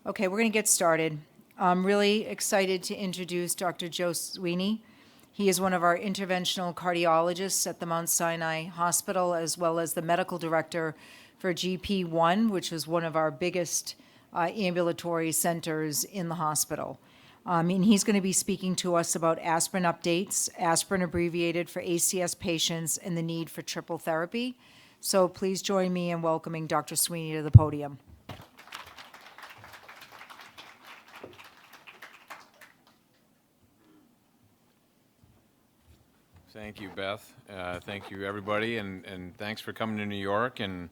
Okay, we're going to get started. I'm really excited to introduce Dr. Joe Sweeny. He is one of our interventional cardiologists at the Mount Sinai Hospital, as well as the medical director for GP1, which is one of our biggest ambulatory centers in the hospital. And he's going to be speaking to us about aspirin updates, aspirin abbreviated for ACS patients, and the need for triple therapy. So please join me in welcoming Dr. Sweeny to the podium. Thank you, Beth. Thank you, everybody, and thanks for coming to New York and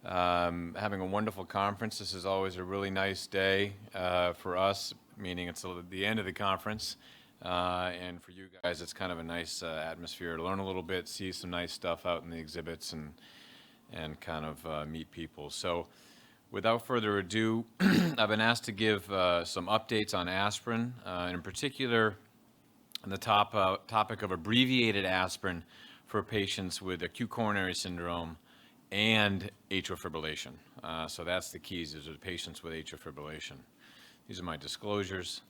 having a wonderful conference. This is always a really nice day for us, meaning it's the end of the conference, and for you guys, it's kind of a nice atmosphere to learn a little bit, see some nice stuff out in the exhibits, and kind of meet people. So, without further ado, I've been asked to give some updates on aspirin, in particular, on the topic of abbreviated aspirin for patients with acute coronary syndrome and atrial fibrillation. So that's the keys, is the patients with atrial fibrillation. These are my disclosures.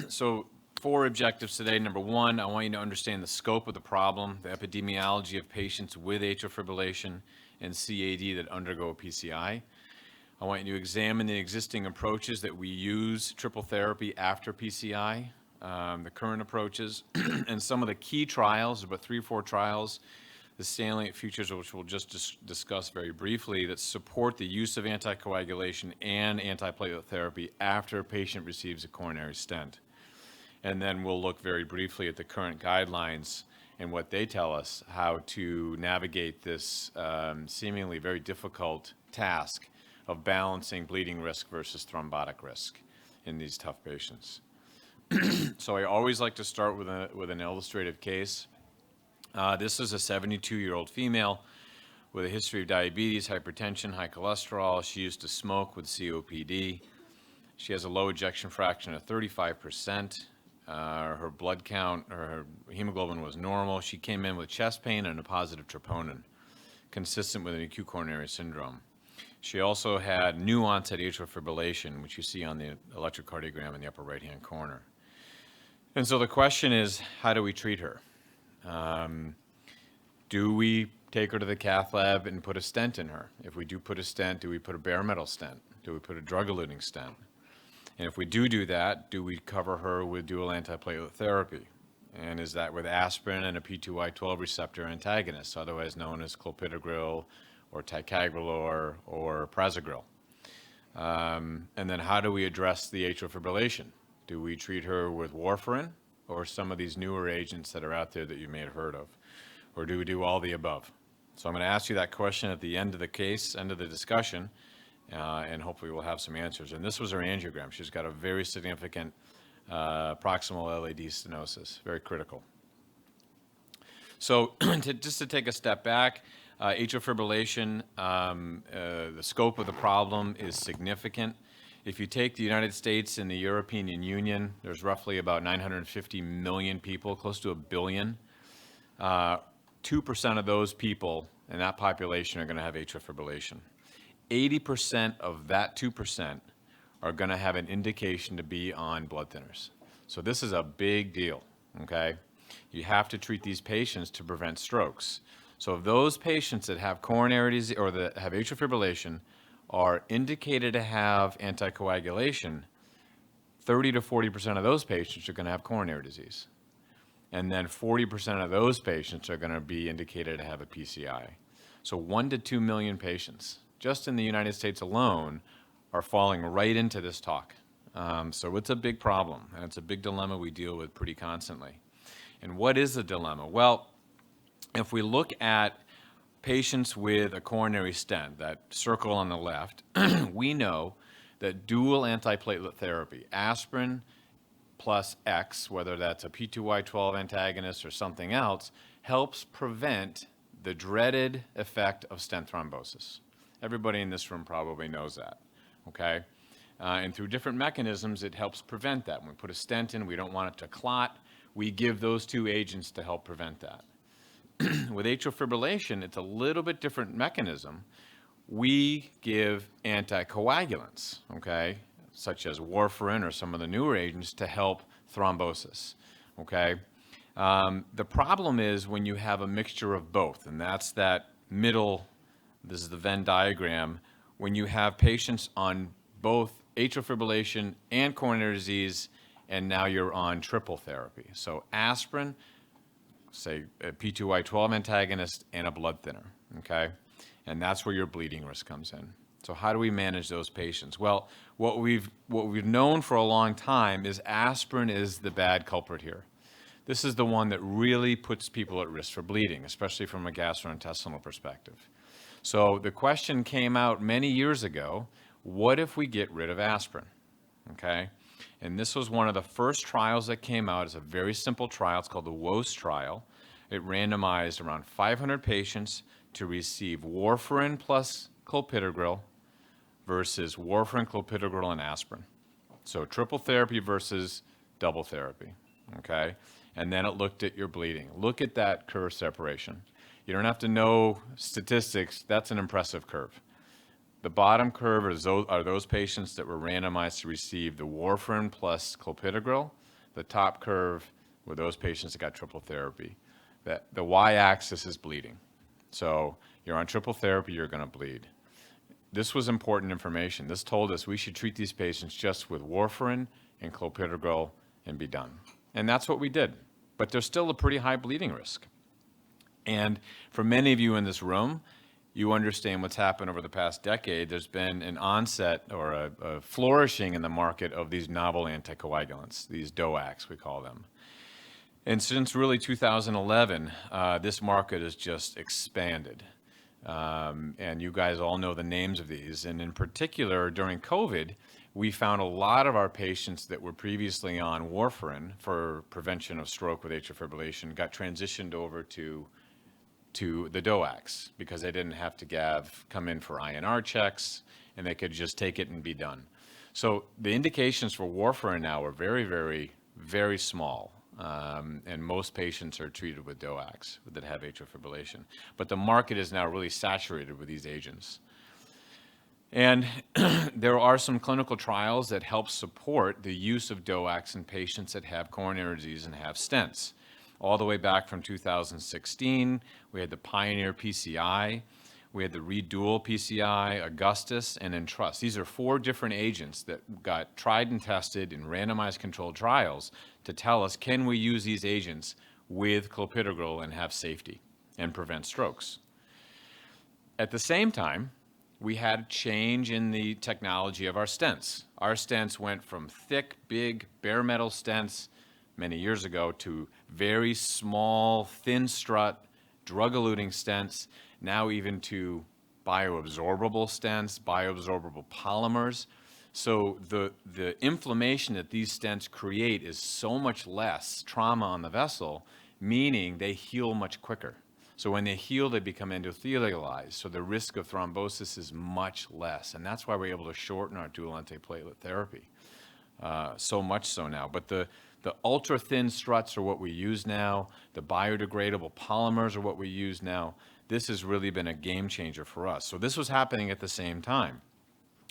So 4 objectives today. Number 1, I want you to understand the scope of the problem, the epidemiology of patients with atrial fibrillation and CAD that undergo PCI. I want you to examine the existing approaches that we use, triple therapy after PCI, the current approaches, and some of the key trials, about 3 or 4 trials, the salient features, which we'll just discuss very briefly, that support the use of anticoagulation and antiplatelet therapy after a patient receives a coronary stent. And then we'll look very briefly at the current guidelines and what they tell us how to navigate this seemingly very difficult task of balancing bleeding risk versus thrombotic risk in these tough patients. So I always like to start with an illustrative case. This is a 72-year-old female with a history of diabetes, hypertension, high cholesterol. She used to smoke with COPD. She has a low ejection fraction of 35%. Her blood count, or her hemoglobin was normal. She came in with chest pain and a positive troponin, consistent with an acute coronary syndrome. She also had new onset atrial fibrillation, which you see on the electrocardiogram in the upper right-hand corner. And so the question is, how do we treat her? Do we take her to the cath lab and put a stent in her? If we do put a stent, do we put a bare metal stent? Do we put a drug-eluting stent? And if we do that, do we cover her with dual antiplatelet therapy? And is that with aspirin and a P2Y12 receptor antagonist, otherwise known as clopidogrel or ticagrelor or prasugrel? And then how do we address the atrial fibrillation? Do we treat her with warfarin or some of these newer agents that are out there that you may have heard of? Or do we do all the above? So I'm going to ask you that question at the end of the case, end of the discussion, and hopefully we'll have some answers. And this was her angiogram. She's got a very significant proximal LAD stenosis, very critical. So just to take a step back, atrial fibrillation, the scope of the problem is significant. If you take the United States and the European Union, there's roughly about 950 million people, close to 1 billion. 2% of those people in that population are going to have atrial fibrillation. 80% of that 2% are going to have an indication to be on blood thinners. So this is a big deal, okay? You have to treat these patients to prevent strokes. So if those patients that have coronary disease or that have atrial fibrillation are indicated to have anticoagulation, 30 to 40% of those patients are going to have coronary disease. And then 40% of those patients are going to be indicated to have a PCI. So 1 to 2 million patients, just in the United States alone, are falling right into this talk. So it's a big problem, and it's a big dilemma we deal with pretty constantly. And what is the dilemma? Well, if we look at patients with a coronary stent, that circle on the left, we know that dual antiplatelet therapy, aspirin plus X, whether that's a P2Y12 antagonist or something else, helps prevent the dreaded effect of stent thrombosis. Everybody in this room probably knows that, okay? And through different mechanisms, it helps prevent that. When we put a stent in, we don't want it to clot. We give those 2 agents to help prevent that. With atrial fibrillation, it's a little bit different mechanism. We give anticoagulants, okay? such as warfarin or some of the newer agents, to help thrombosis, okay? The problem is when you have a mixture of both, and that's that middle, this is the Venn diagram, when you have patients on both atrial fibrillation and coronary disease, and now you're on triple therapy. So aspirin, say a P2Y12 antagonist, and a blood thinner, okay? And that's where your bleeding risk comes in. So how do we manage those patients? Well, what we've known for a long time is aspirin is the bad culprit here. This is the one that really puts people at risk for bleeding, especially from a gastrointestinal perspective. So the question came out many years ago, what if we get rid of aspirin, okay? And this was one of the first trials that came out. It's a very simple trial. It's called the WOS trial. It randomized around 500 patients to receive warfarin plus clopidogrel versus warfarin, clopidogrel, and aspirin. So triple therapy versus double therapy, okay? And then it looked at your bleeding. Look at that curve separation. You don't have to know statistics. That's an impressive curve. The bottom curve are those patients that were randomized to receive the warfarin plus clopidogrel. The top curve were those patients that got triple therapy. The y-axis is bleeding. So you're on triple therapy, you're going to bleed. This was important information. This told us we should treat these patients just with warfarin and clopidogrel and be done. And that's what we did. But there's still a pretty high bleeding risk. And for many of you in this room, you understand what's happened over the past decade. There's been an onset or a flourishing in the market of these novel anticoagulants, these DOACs, we call them. And since really 2011, this market has just expanded. And you guys all know the names of these. And in particular, during COVID, we found a lot of our patients that were previously on warfarin for prevention of stroke with atrial fibrillation got transitioned over to the DOACs because they didn't have to come in for INR checks, and they could just take it and be done. So the indications for warfarin now are very, very, very small, and most patients are treated with DOACs that have atrial fibrillation. But the market is now really saturated with these agents. And there are some clinical trials that help support the use of DOACs in patients that have coronary disease and have stents. All the way back from 2016, we had the Pioneer PCI, we had the Redual PCI, Augustus, and Entrust. These are 4 different agents that got tried and tested in randomized controlled trials to tell us, can we use these agents with clopidogrel and have safety and prevent strokes? At the same time, we had a change in the technology of our stents. Our stents went from thick, big, bare metal stents many years ago to very small, thin strut, drug-eluting stents, now even to bioabsorbable stents, bioabsorbable polymers. So the inflammation that these stents create is so much less trauma on the vessel, meaning they heal much quicker. So when they heal, they become endothelialized. So the risk of thrombosis is much less. And that's why we're able to shorten our dual antiplatelet therapy. So much so now. But the ultra-thin struts are what we use now. The biodegradable polymers are what we use now. This has really been a game changer for us. So this was happening at the same time.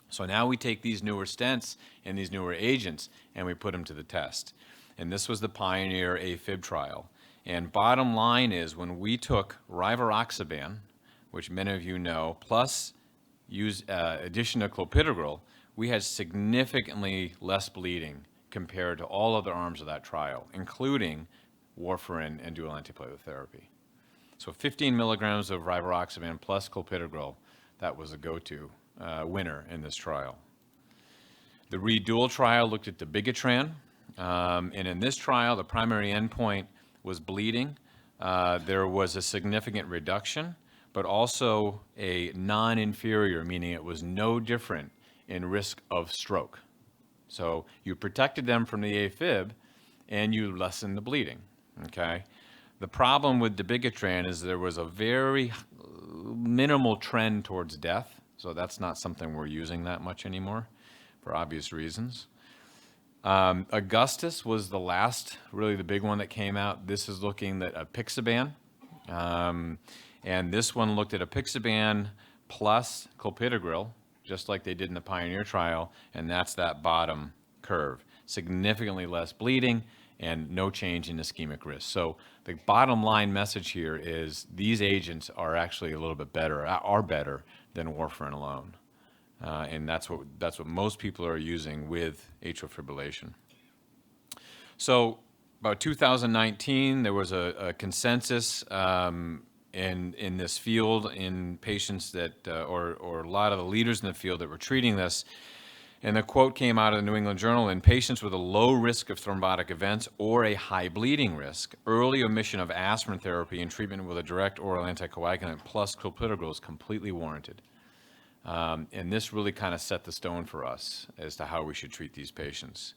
So now we take these newer stents and these newer agents and we put them to the test. And this was the Pioneer AFib trial. And bottom line is when we took rivaroxaban, which many of you know, plus addition of clopidogrel, we had significantly less bleeding compared to all other arms of that trial, including warfarin and dual antiplatelet therapy. So 15 milligrams of rivaroxaban plus clopidogrel, that was a go-to winner in this trial. The Redual trial looked at dabigatran, and in this trial, the primary endpoint was bleeding. There was a significant reduction, but also a non-inferior, meaning it was no different in risk of stroke. So you protected them from the AFib, and you lessened the bleeding, okay? The problem with dabigatran is there was a very minimal trend towards death, so that's not something we're using that much anymore for obvious reasons. Augustus was the last, really the big one that came out. This is looking at apixaban, and this one looked at apixaban plus clopidogrel just like they did in the Pioneer trial, and that's that bottom curve. Significantly less bleeding and no change in ischemic risk. So the bottom line message here is these agents are actually a little bit better, are better than warfarin alone. And that's what most people are using with atrial fibrillation. So about 2019, there was a consensus in this field in patients that, or a lot of the leaders in the field that were treating this. And the quote came out of the New England Journal: in patients with a low risk of thrombotic events or a high bleeding risk, early omission of aspirin therapy and treatment with a direct oral anticoagulant plus clopidogrel is completely warranted. And this really kind of set the stone for us as to how we should treat these patients.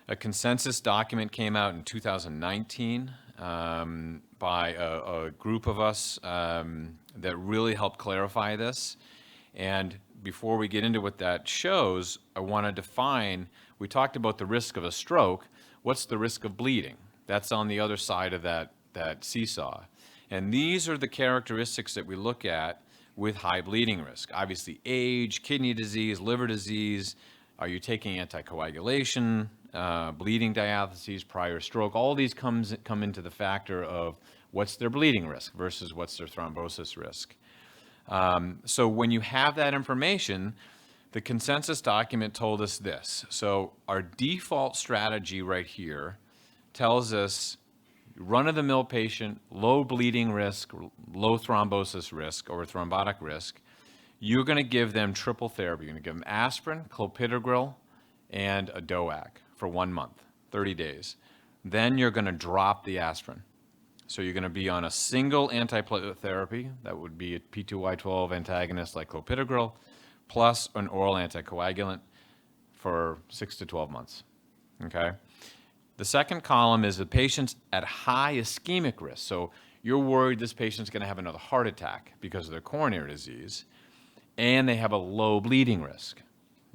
A consensus document came out in 2019 by a group of us that really helped clarify this. And before we get into what that shows, I want to define, we talked about the risk of a stroke. What's the risk of bleeding? That's on the other side of that seesaw. And these are the characteristics that we look at with high bleeding risk. Obviously, age, kidney disease, liver disease. Are you taking anticoagulation, bleeding diatheses, prior stroke? All these come into the factor of what's their bleeding risk versus what's their thrombosis risk. So when you have that information, the consensus document told us this. So our default strategy right here tells us run-of-the-mill patient, low bleeding risk, low thrombosis risk, or thrombotic risk. You're going to give them triple therapy. You're going to give them aspirin, clopidogrel, and a DOAC for 1 month, 30 days. Then you're going to drop the aspirin. So you're going to be on a single antiplatelet therapy, that would be a P2Y12 antagonist like clopidogrel, plus an oral anticoagulant for 6 to 12 months, okay? The second column is the patients at high ischemic risk. So you're worried this patient's going to have another heart attack because of their coronary disease, and they have a low bleeding risk,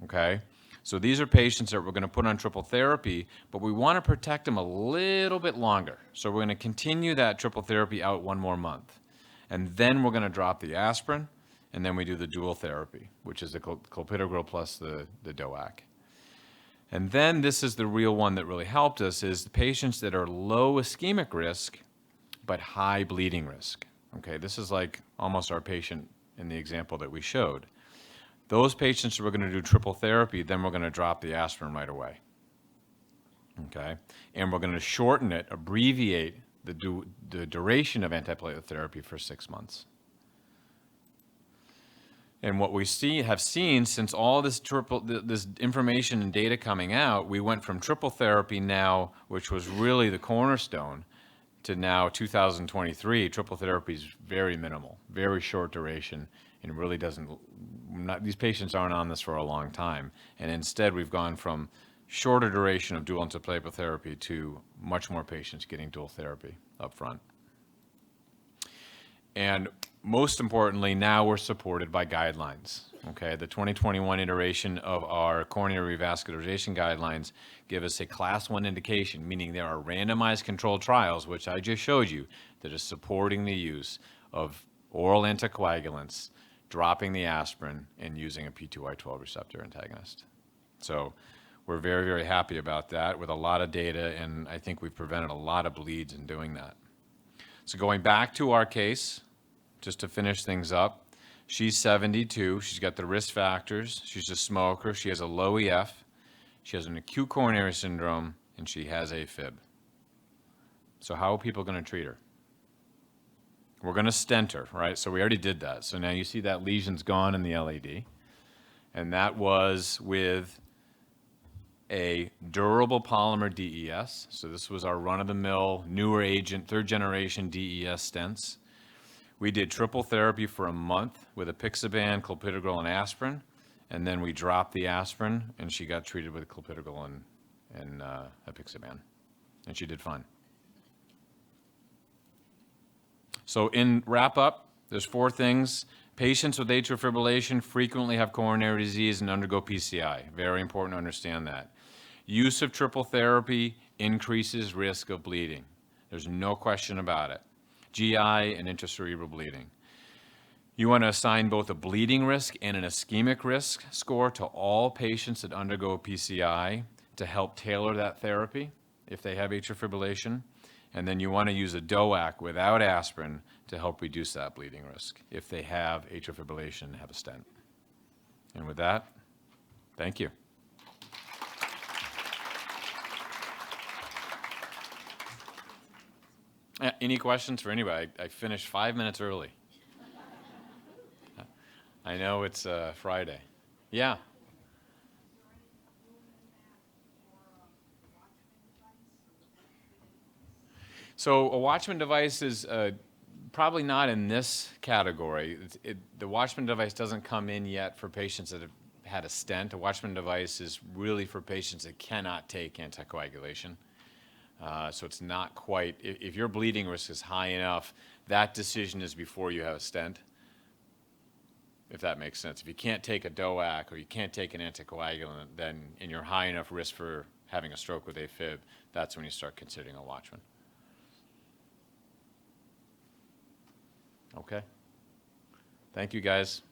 okay? So these are patients that we're going to put on triple therapy, but we want to protect them a little bit longer. So we're going to continue that triple therapy out 1 more month. And then we're going to drop the aspirin, and then we do the dual therapy, which is the clopidogrel plus the DOAC. And then this is the real one that really helped us, is the patients that are low ischemic risk, but high bleeding risk. Okay, this is like almost our patient in the example that we showed. Those patients, we're going to do triple therapy, then we're going to drop the aspirin right away. Okay? And we're going to shorten it, abbreviate the duration of antiplatelet therapy for 6 months. And what we have seen since all this this information and data coming out, we went from triple therapy now, which was really the cornerstone, to now 2023, triple therapy is very minimal, very short duration, and really these patients aren't on this for a long time. And instead, we've gone from shorter duration of dual antiplatelet therapy to much more patients getting dual therapy up front. And most importantly, now we're supported by guidelines. Okay, the 2021 iteration of our coronary revascularization guidelines give us a class 1 indication, meaning there are randomized controlled trials, which I just showed you, that is supporting the use of oral anticoagulants, dropping the aspirin, and using a P2Y12 receptor antagonist. So we're very, very happy about that with a lot of data, and I think we've prevented a lot of bleeds in doing that. So going back to our case, just to finish things up, she's 72, she's got the risk factors, she's a smoker, she has a low EF, she has an acute coronary syndrome, and she has AFib. So how are people going to treat her? We're going to stent her, right? So we already did that. So now you see that lesion's gone in the LAD, and that was with a durable polymer DES. So this was our run-of-the-mill, newer agent, 3rd generation DES stents. We did triple therapy for a month with apixaban, clopidogrel, and aspirin, and then we dropped the aspirin, and she got treated with clopidogrel and apixaban, and she did fine. So in wrap up, there's 4 things. Patients with atrial fibrillation frequently have coronary disease and undergo PCI. Very important to understand that. Use of triple therapy increases risk of bleeding. There's no question about it. GI and intracerebral bleeding. You want to assign both a bleeding risk and an ischemic risk score to all patients that undergo PCI to help tailor that therapy if they have atrial fibrillation. And then you want to use a DOAC without aspirin to help reduce that bleeding risk if they have atrial fibrillation and have a stent. And with that, thank you. Any questions for anybody? I finished 5 minutes early. I know it's Friday. Yeah. So a Watchman device is probably not in this category. The Watchman device doesn't come in yet for patients that have had a stent. A Watchman device is really for patients that cannot take anticoagulation. So it's not quite, if your bleeding risk is high enough, that decision is before you have a stent, if that makes sense. If you can't take a DOAC or you can't take an anticoagulant, then and you're high enough risk for having a stroke with AFib, that's when you start considering a Watchman. Okay. Thank you, guys.